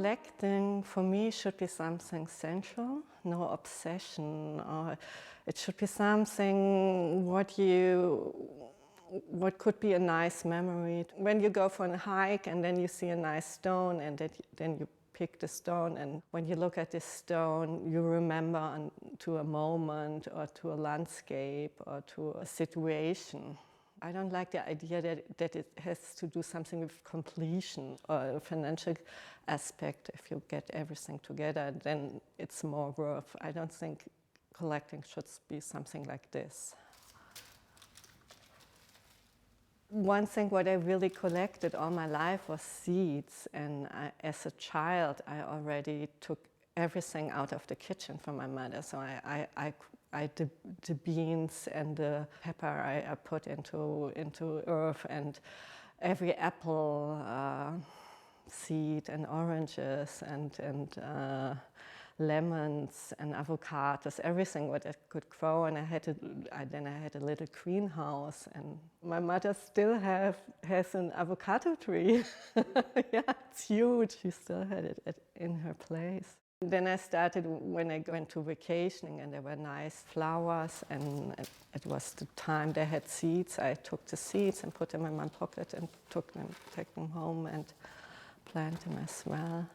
Collecting for me should be something sensual, no obsession. Or it should be something what could be a nice memory. When you go for a hike and then you see a nice stone and then you pick the stone, and when you look at this stone you remember to a moment or to a landscape or to a situation. I don't like the idea that it has to do something with completion or a financial aspect. If you get everything together, then it's more worth. I don't think collecting should be something like this. One thing what I really collected all my life was seeds, and as a child I already took everything out of the kitchen from my mother. So the beans and the pepper I put into earth, and every apple seed and oranges and lemons and avocados, everything what I could grow. And then I had a little greenhouse, and my mother still has an avocado tree. Yeah, it's huge. She still had it in her place. Then I started when I went to vacationing, and there were nice flowers, and it was the time they had seeds. I took the seeds and put them in my pocket and take them home and plant them as well.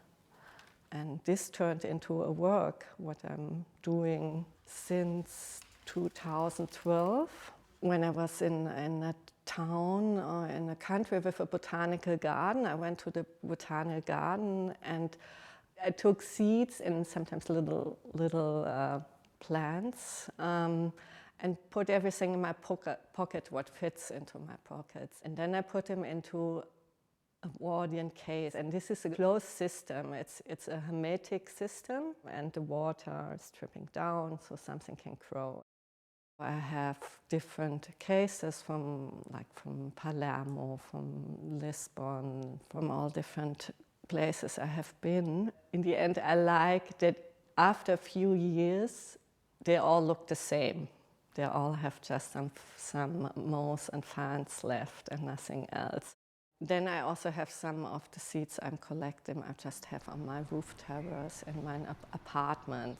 And this turned into a work, what I'm doing since 2012. When I was in a town or in a country with a botanical garden, I went to the botanical garden and I took seeds and sometimes little plants and put everything in my pocket what fits into my pockets. And then I put them into a Wardian case, and this is a closed system. It's a hermetic system, and the water is dripping down so something can grow. I have different cases from Palermo, from Lisbon, from all different places I have been. In the end, I like that after a few years, they all look the same. They all have just some moss and fans left and nothing else. Then I also have some of the seeds I'm collecting. I just have on my roof terrace in my apartment.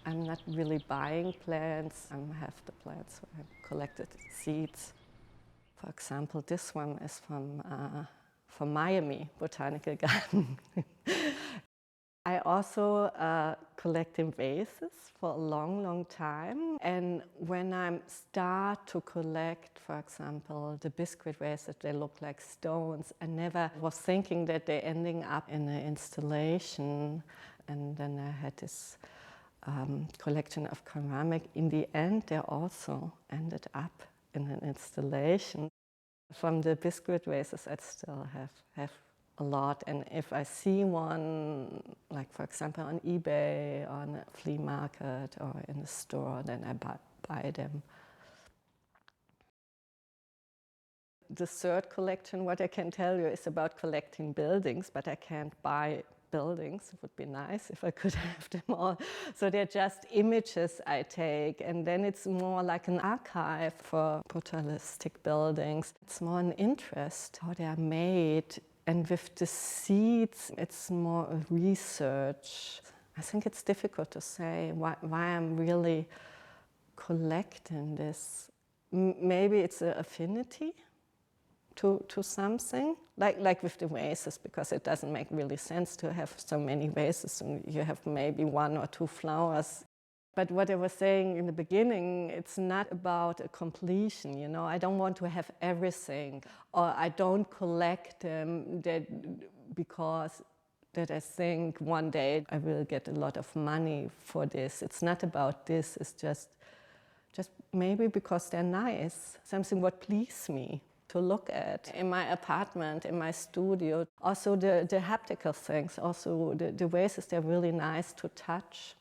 I'm not really buying plants. I have the plants where I collected seeds. For example, this one is from Miami Botanical Garden. I also collected vases for a long time. And when I start to collect, for example, the biscuit vases, they look like stones. I never was thinking that they're ending up in an installation. And then I had this collection of ceramic. In the end, they also ended up in an installation. From the biscuit vases, I still have a lot, and if I see one, like for example on eBay, on a flea market or in a store, then I buy them. The third collection, what I can tell you, is about collecting buildings, but I can't buy buildings. It would be nice if I could have them all. So they're just images I take, and then it's more like an archive for brutalistic buildings. It's more an interest, how they are made. And with the seeds, it's more a research. I think it's difficult to say why I'm really collecting this. Maybe it's an affinity to something, like with the vases, because it doesn't make really sense to have so many vases and you have maybe one or two flowers. But what I was saying in the beginning, it's not about a completion, you know. I don't want to have everything, or I don't collect them because I think one day I will get a lot of money for this. It's not about this, it's just maybe because they're nice, something what please me to look at in my apartment, in my studio. Also the haptical things, also the vases, they're really nice to touch.